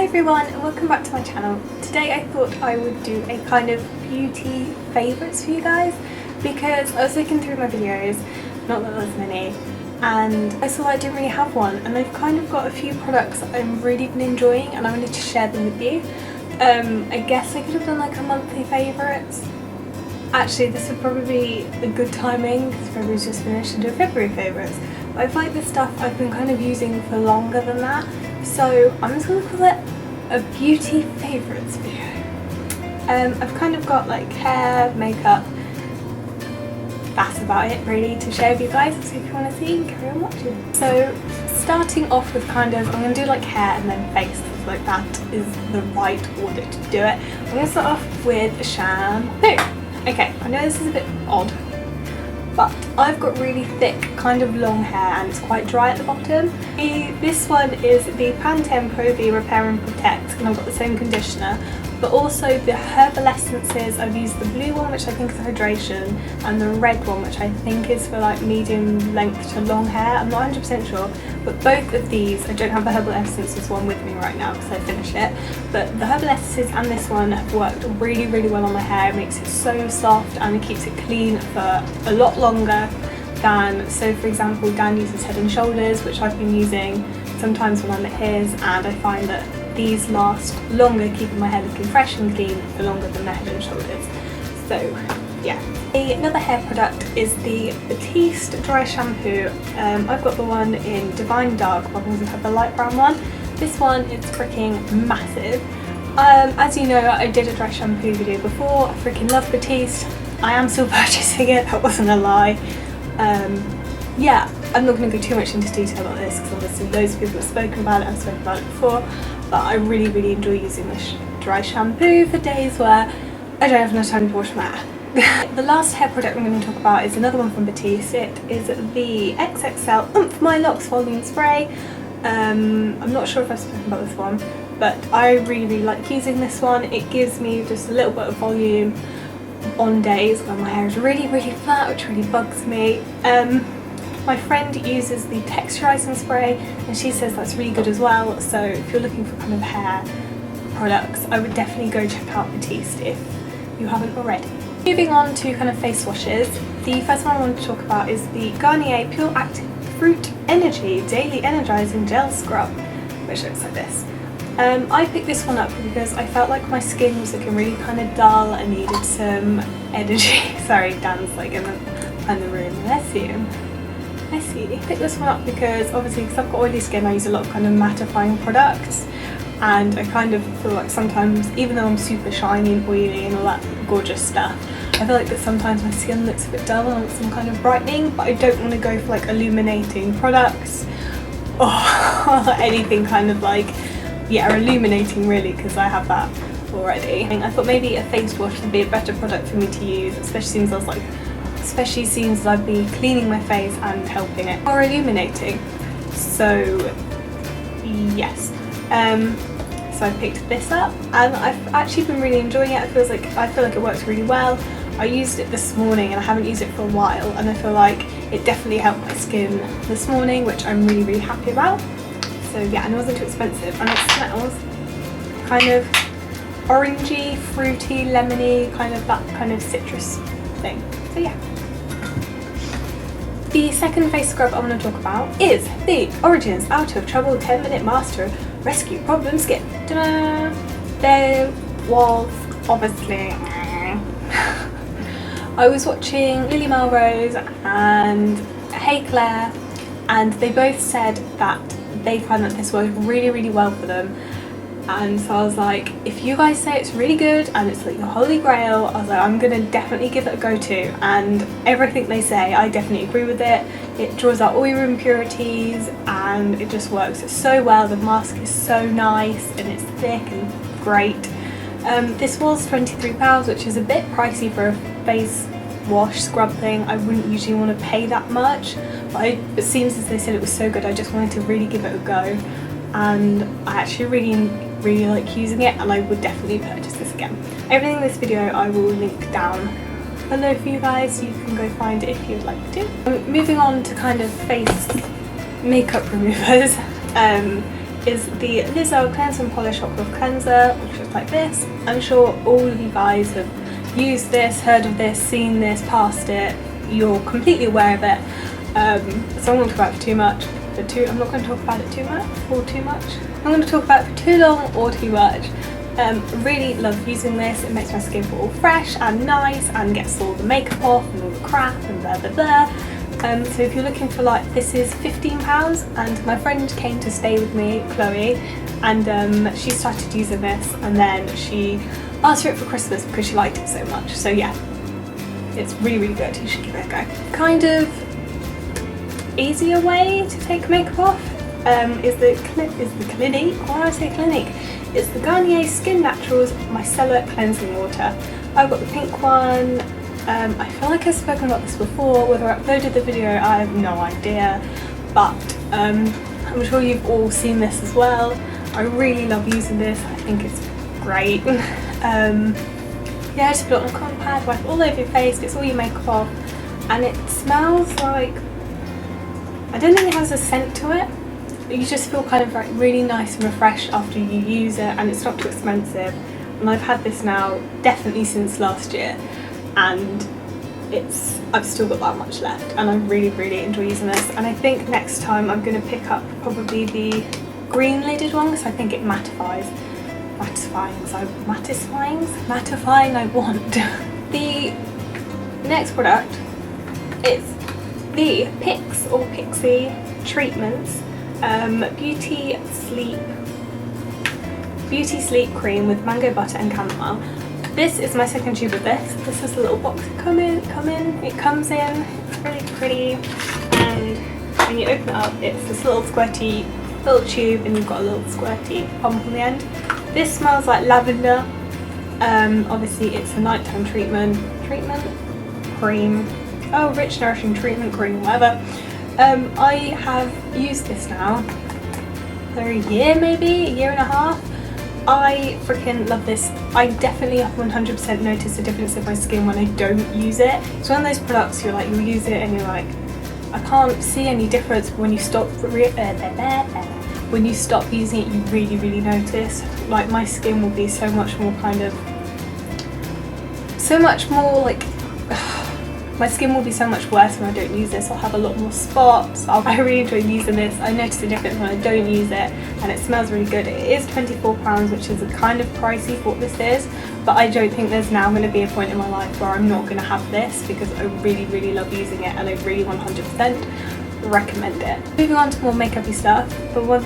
everyone and welcome back to my channel. Today I thought I would do a kind of beauty favourites for you guys because I was looking through my videos, not that there's many, and I saw I didn't really have one, and I've kind of got a few products that I'm really been enjoying and I wanted to share them with you. I guess I could have done like a monthly favourites. Actually, this would probably be a good timing because February's just finished, to do a February favourites. But I feel like this stuff I've been kind of using for longer than that, so I'm just going to call it a beauty favourites video. I've kind of got like hair, makeup, that's about it really to share with you guys, so if you want to see, carry on watching. So starting off with kind of, I'm going to do like hair and then face, like that is the right order to do it. I'm going to start off with shampoo. Okay, I know this is a bit odd, but I've got really thick, kind of long hair and it's quite dry at the bottom. This one is the Pantene Pro V Repair and Protect, and I've got the same conditioner, but also the Herbal Essences. I've used the blue one, which I think is hydration, and the red one, which I think is for like medium length to long hair. I'm not 100% sure, but both of these, I don't have the Herbal Essences one with me right now because I finished it, but the Herbal Essences and this one have worked really, really well on my hair. It makes it so soft and it keeps it clean for a lot longer than, so for example, Dan uses Head and Shoulders, which I've been using sometimes when I'm at his, and I find that these last longer, keeping my hair looking fresh and clean for longer than the Head and Shoulders. So yeah. Another hair product is the Batiste dry shampoo. I've got the one in Divine Dark, but I also have the light brown one. This one is freaking massive. As you know, I did a dry shampoo video before. I freaking love Batiste. I am still purchasing it, that wasn't a lie. Yeah, I'm not going to go too much into detail on this because obviously loads of people have spoken about it, I've spoken about it before, but I really, really enjoy using this dry shampoo for days where I don't have enough time to wash my hair. The last hair product I'm going to talk about is another one from Batiste. It is the XXL Oomph My Locks Volume Spray. I'm not sure if I've spoken about this one, but I really, really like using this one. It gives me just a little bit of volume on days when my hair is really, really flat, which really bugs me. My friend uses the texturizing spray and she says that's really good as well, so if you're looking for kind of hair products, I would definitely go check out Batiste if you haven't already. Moving on to kind of face washes, the first one I want to talk about is the Garnier Pure Active Fruit Energy Daily Energizing Gel Scrub, which looks like this. I picked this one up because I felt like my skin was looking really kind of dull and needed some energy. Sorry, Dan's like in the room. I see him. I see. I picked this one up because obviously, because I've got oily skin, I use a lot of kind of mattifying products, and I kind of feel like sometimes, even though I'm super shiny and oily and all that gorgeous stuff, I feel like that sometimes my skin looks a bit dull and I want some kind of brightening, but I don't want to go for like illuminating products or anything kind of like, yeah, illuminating really, because I have that already. I thought maybe a face wash would be a better product for me to use, especially since I'd be cleaning my face and helping it, or illuminating. So yes, so I picked this up and I've actually been really enjoying it. I feel like it works really well. I used it this morning and I haven't used it for a while, and I feel like it definitely helped my skin this morning, which I'm really, really happy about. So yeah, and it wasn't too expensive, and it smells kind of orangey, fruity, lemony, kind of that kind of citrus thing. So yeah. The second face scrub I want to talk about is the Origins Out of Trouble 10-Minute Master Rescue Problem Skin. Ta-da! There was obviously I was watching Lily Melrose and Hey Claire, and they both said that they find that this works really, really well for them. And so I was like, if you guys say it's really good and it's like the holy grail, I was like, I'm gonna definitely give it a go to. And everything they say, I definitely agree with it. It draws out all your impurities and it just works so well. The mask is so nice and it's thick and great. This was £23, which is a bit pricey for a face wash scrub thing. I wouldn't usually want to pay that much, but it seems as they said it was so good, I just wanted to really give it a go. And I actually really like using it, and I would definitely purchase this again. Everything in this video I will link down below for you guys, so you can go find it if you'd like to. Moving on to kind of face makeup removers. is the Lizzo Cleanse and Polish Hot Cloth Cleanser, which looks like this. I'm sure all of you guys have used this, heard of this, seen this, passed it. You're completely aware of it. So I'm not going to talk about it too much. I'm not going to talk about it too much or too much. I'm going to talk about it for too long or too much. Really love using this. It makes my skin feel all fresh and nice and gets all the makeup off and all the crap and blah blah blah. So if you're looking for, like, this is £15, and my friend came to stay with me, Chloe, and she started using this, and then she asked for it for Christmas because she liked it so much. So yeah, it's really, really good. You should give it a go. Kind of easier way to take makeup off is the Clinique. Why do I say Clinique? It's the Garnier Skin Naturals Micellar Cleansing Water. I've got the pink one. I feel like I've spoken about this before. Whether I uploaded the video, I have no idea, but I'm sure you've all seen this as well. I really love using this. I think it's great. Yeah, just put it on a cotton pad, wipe it all over your face, gets all your makeup off, and it smells like, I don't think it has a scent to it, but you just feel kind of like really nice and refreshed after you use it, and it's not too expensive. And I've had this now definitely since last year, and I've still got that much left, and I really, really enjoy using this. And I think next time I'm going to pick up probably the green lidded one, because I think it mattifying I want. The next product is the Pix or Pixie Treatments Beauty Sleep Cream with mango butter and chamomile. This is my second tube of this. This is the little box it comes in. It's really pretty, and when you open it up, it's this little squirty little tube, and you've got a little squirty pump on the end. This smells like lavender. Obviously it's a nighttime treatment cream. Oh, rich nourishing treatment cream, whatever. I have used this now for a year, maybe a year and a half. I freaking love this. I definitely 100% notice a difference in my skin when I don't use it. It's one of those products you'll use it and you're like, I can't see any difference. But when you stop using it, you really, really notice. Like, my skin will be so much more my skin will be so much worse when I don't use this. I'll have a lot more spots. I really enjoy using this. I notice a difference when I don't use it, and it smells really good. It is £24, which is kind of pricey for what this is, but I don't think there's now going to be a point in my life where I'm not going to have this, because I really, really love using it, and I really 100% recommend it. Moving on to more makeup-y stuff, one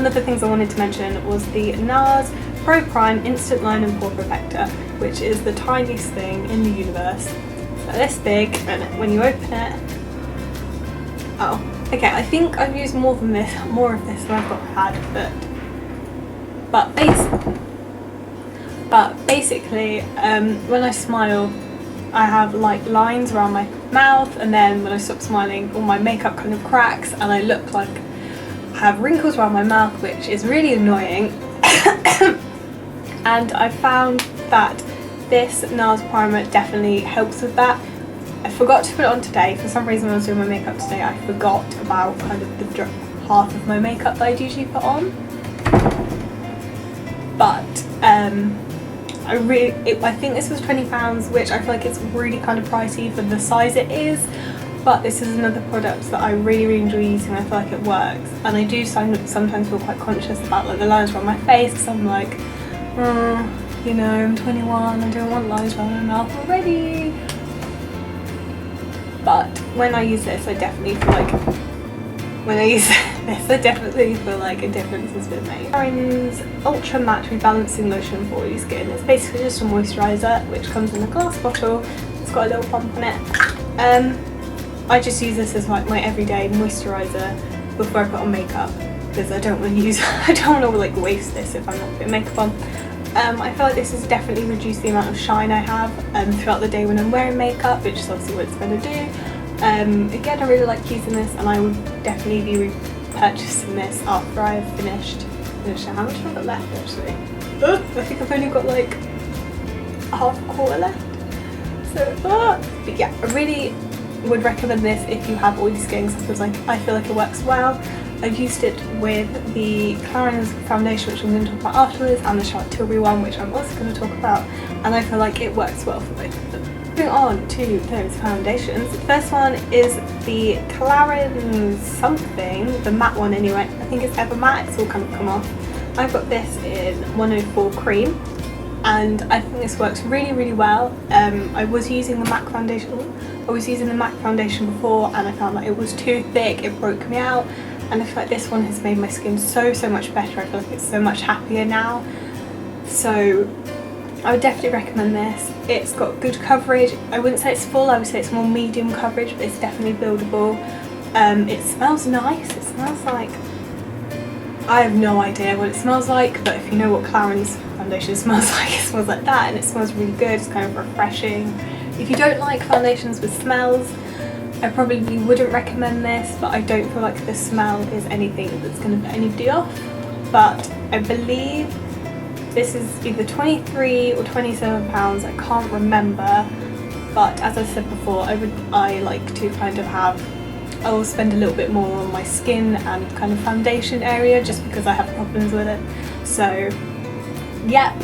of the things I wanted to mention was the NARS Pro Prime Instant Line and Pore Perfector, which is the tiniest thing in the universe. So this big, and when you open it, oh, okay, I think I've used more of this than I've had, but basically, when I smile, I have like lines around my mouth, and then when I stop smiling, all my makeup kind of cracks, and I look like I have wrinkles around my mouth, which is really annoying. And I found that this NARS primer definitely helps with that. I forgot to put it on today. For some reason when I was doing my makeup today, I forgot about kind of the half of my makeup that I'd usually put on. But I think this was £20, which I feel like it's really kind of pricey for the size it is. But this is another product that I really, really enjoy using. I feel like it works, and I do sometimes feel quite conscious about like the lines around my face, because I'm like, you know, I'm 21, I don't want lines around my mouth already. But when I use this, I definitely feel like a difference has been made. Karen's Ultra Matte Rebalancing Lotion for Oily Skin. It's basically just a moisturiser which comes in a glass bottle. It's got a little pump on it. I just use this as like my everyday moisturiser before I put on makeup, because I don't want to waste this if I'm not putting makeup on. I feel like this has definitely reduced the amount of shine I have throughout the day when I'm wearing makeup, which is obviously what it's going to do. Again, I really like using this, and I would definitely be repurchasing this after I've finished. How much have I got left actually? I think I've only got like half a quarter left. So, but yeah, I really would recommend this if you have oily skin, because I feel like it works well. I've used it with the Clarins foundation, which I'm going to talk about afterwards, and the Charlotte Tilbury one, which I'm also going to talk about, and I feel like it works well for both of them. Moving on to those foundations, the first one is the Clarins something, the matte one anyway. I think it's Ever Matte, it's all kind of come off. I've got this in 104 Cream, and I think this works really, really well. I was using the MAC foundation. Before, and I found that it was too thick, it broke me out, and I feel like this one has made my skin so much better. I feel like it's so much happier now, so I would definitely recommend this. It's got good coverage. I wouldn't say it's full, I would say it's more medium coverage, but it's definitely buildable. It smells nice. It smells like, I have no idea what it smells like, but if you know what Clarins foundation smells like, it smells like that, and it smells really good. It's kind of refreshing. If you don't like foundations with smells, I probably wouldn't recommend this, but I don't feel like the smell is anything that's going to put anybody off. But I believe this is either 23 or 27 pounds, I can't remember, but as I said before, I like to kind of I will spend a little bit more on my skin and kind of foundation area just because I have problems with it. So yeah,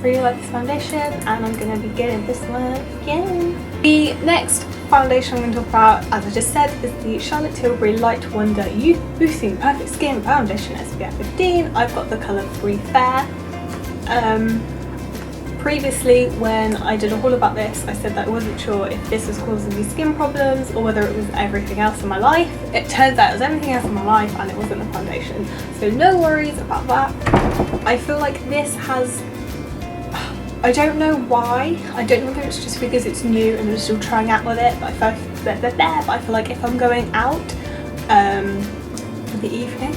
really like this foundation, and I'm going to be getting this one again. The next foundation I'm going to talk about, as I just said, is the Charlotte Tilbury Light Wonder Youth Boosting Perfect Skin Foundation SPF 15. I've got the colour Free Fair. Previously, when I did a haul about this, I said that I wasn't sure if this was causing me skin problems or whether it was everything else in my life. It turns out it was everything else in my life, and it wasn't the foundation, so no worries about that. I feel like this has, I don't know why, I don't know whether it's just because it's new and I'm still trying out with it, but I feel like if I'm going out for the evening,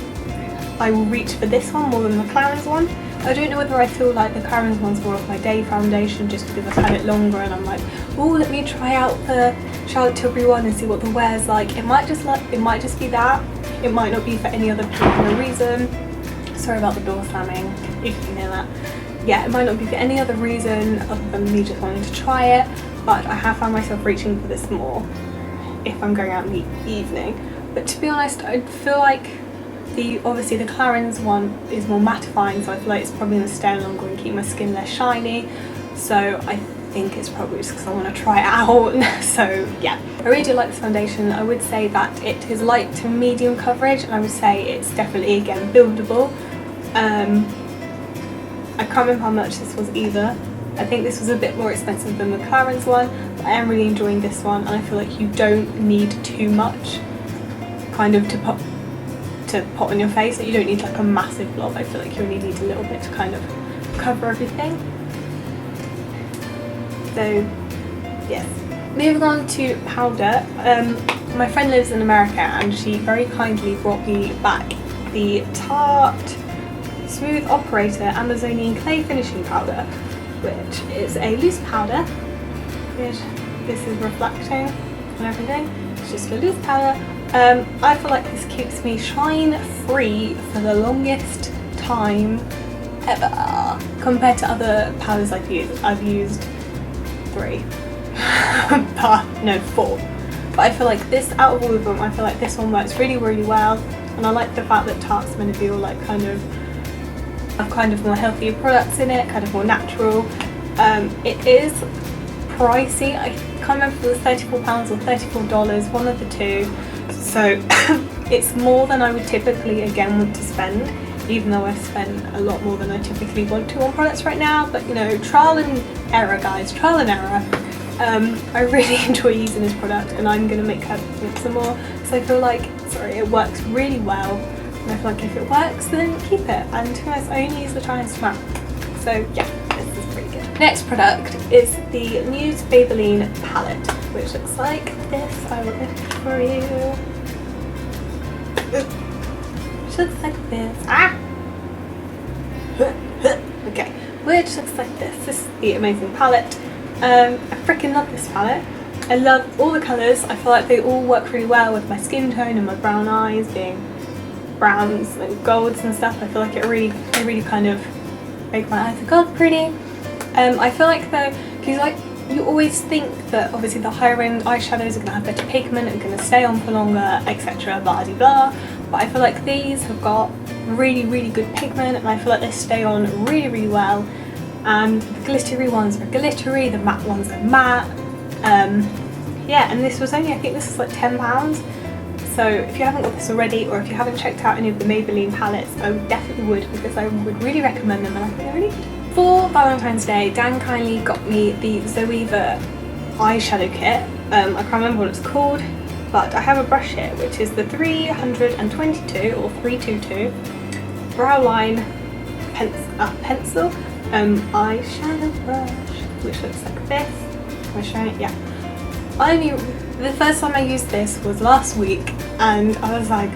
I will reach for this one more than the Clarins one. I don't know whether I feel like the Clarins one's more of my day foundation just because I've had it longer and I'm like, oh, let me try out the Charlotte Tilbury one and see what the wear's like. It might just be that. It might not be for any other particular reason. Sorry about the door slamming, if you can hear that. Yeah, it might not be for any other reason other than me just wanting to try it, but I have found myself reaching for this more if I'm going out in the evening. But to be honest, I feel like obviously the Clarins one is more mattifying, so I feel like it's probably going to stay longer and keep my skin less shiny. So I think it's probably just because I want to try it out. So yeah, I really do like this foundation. I would say that it is light to medium coverage, and I would say it's definitely, again, buildable. I can't remember how much this was either. I think this was a bit more expensive than the Clarins one, but I am really enjoying this one, and I feel like you don't need too much kind of to put on your face. You don't need like a massive blob. I feel like you only need a little bit to kind of cover everything. So yes, moving on to powder. My friend lives in America, and she very kindly brought me back the Tarte Smooth Operator Amazonian Clay Finishing Powder, which is a loose powder. This is reflecting and everything. It's just a loose powder. I feel like this keeps me shine free for the longest time ever compared to other powders I've used. I've used 3 no 4, but I feel like this, out of all of them, I feel like this one works really well, and I like the fact that Tarte's meant to be all like kind of more healthier products in it, kind of more natural. It is pricey. I can't remember if it was £34 or $34, one of the two. So it's more than I would typically again want to spend, even though I spend a lot more than I typically want to on products right now. But you know, trial and error, guys, trial and error. I really enjoy using this product, and I'm going to make some more. So I feel like, it works really well, and I feel like if it works, then keep it. And to be honest, I only use the Try and Smell. So yeah, this is pretty good. Next product is the Muse Maybelline palette, which looks like this. I will lift it for you. Which looks like this. Okay, which looks like this. This is the amazing palette. I freaking love this palette. I love all the colours. I feel like they all work really well with my skin tone and my brown eyes being browns and golds and stuff. I feel like they really kind of make my eyes gold pretty. I feel like though, because like you always think that obviously the higher end eyeshadows are going to have better pigment and going to stay on for longer, etc. blah blah blah. but I feel like these have got really good pigment, and I feel like they stay on really well. And the glittery ones are glittery, the matte ones are matte. Yeah, and this was only, I think this was like £10. So if you haven't got this already, or if you haven't checked out any of the Maybelline palettes, I definitely would, because I would really recommend them, and I think they're really good. For Valentine's Day, Dan kindly got me the Zoeva eyeshadow kit. I can't remember what it's called, but I have a brush here, which is the 322 or 322 brow line pencil eyeshadow brush, which looks like this. Am I showing it? Yeah. The first time I used this was last week, and I was like,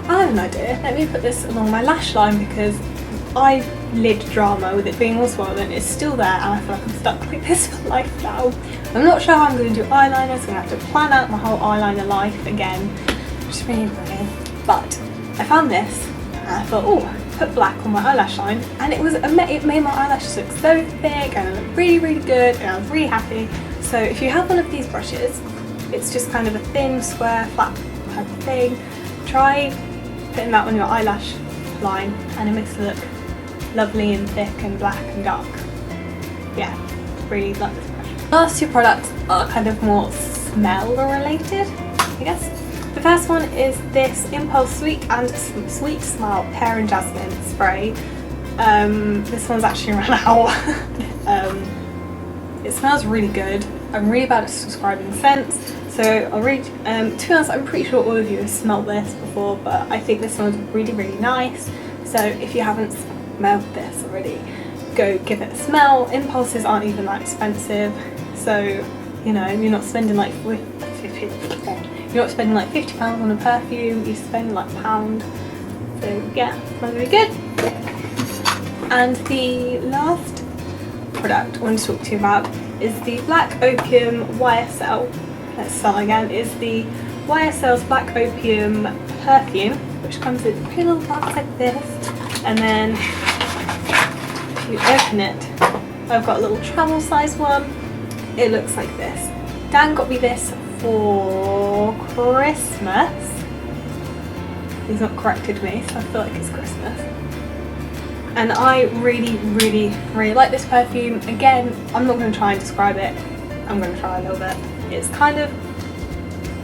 I have an idea, let me put this along my lash line, because eyelid drama with it being all swollen is still there, and I feel like I'm stuck like this for life now. I'm not sure how I'm going to do eyeliner, so I'm going to have to plan out my whole eyeliner life again, which is really annoying. But I found this, and I thought, oh, put black on my eyelash line, and it made my eyelashes look so thick, and it looked really good, and I was really happy. So if you have one of these brushes, it's just kind of a thin, square, flat type of thing, try putting that on your eyelash line, and it makes it look lovely and thick and black and dark. Yeah, really like this brush. Last two products are kind of more smell related, I guess. The first one is this Impulse Sweet and Sweet Smile Pear and Jasmine spray. This one's actually run out. It smells really good. I'm really bad at describing scents, so I'll read. To be honest, I'm pretty sure all of you have smelled this before, but I think this smells really nice. So if you haven't smelled this already, go give it a smell. Impulses aren't even that expensive, so you know, you're not spending like £50 on a perfume. You spend like £1. So yeah, smells really good. And the last product I want to talk to you about is the Black Opium YSL. Let's start again. Is the YSL's Black Opium perfume, which comes in a little box like this, and then if you open it, I've got a little travel size one. It looks like this. Dan got me this for Christmas. He's not corrected me, so I feel like it's Christmas. And I really like this perfume. Again, I'm not going to try and describe it. I'm going to try a little bit. It's kind of,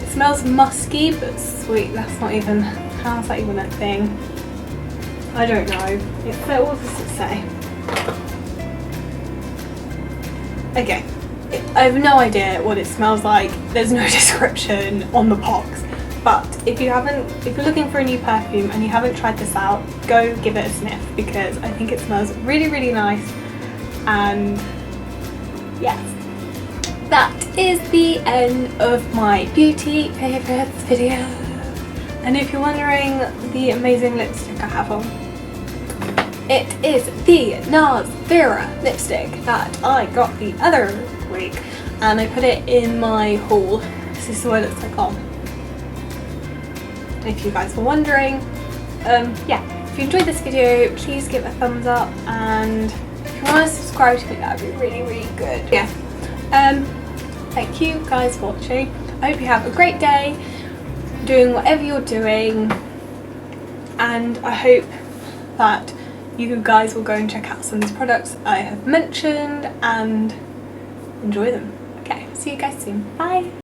it smells musky but sweet. That's not even, how's that even a thing? I don't know. What does it say? Okay, I have no idea what it smells like. There's no description on the box. But if you're looking for a new perfume and you haven't tried this out, go give it a sniff, because I think it smells really nice. And yes, that is the end of my beauty favourites video. And if you're wondering the amazing lipstick I have on, it is the NARS Vera lipstick that I got the other week, and I put it in my haul. This is what it looks like on. If you guys were wondering. Yeah, if you enjoyed this video, please give it a thumbs up, and if you want to subscribe to me, that would be really good. Yeah. Thank you guys for watching. I hope you have a great day doing whatever you're doing, and I hope that you guys will go and check out some of these products I have mentioned and enjoy them. Okay, see you guys soon. Bye!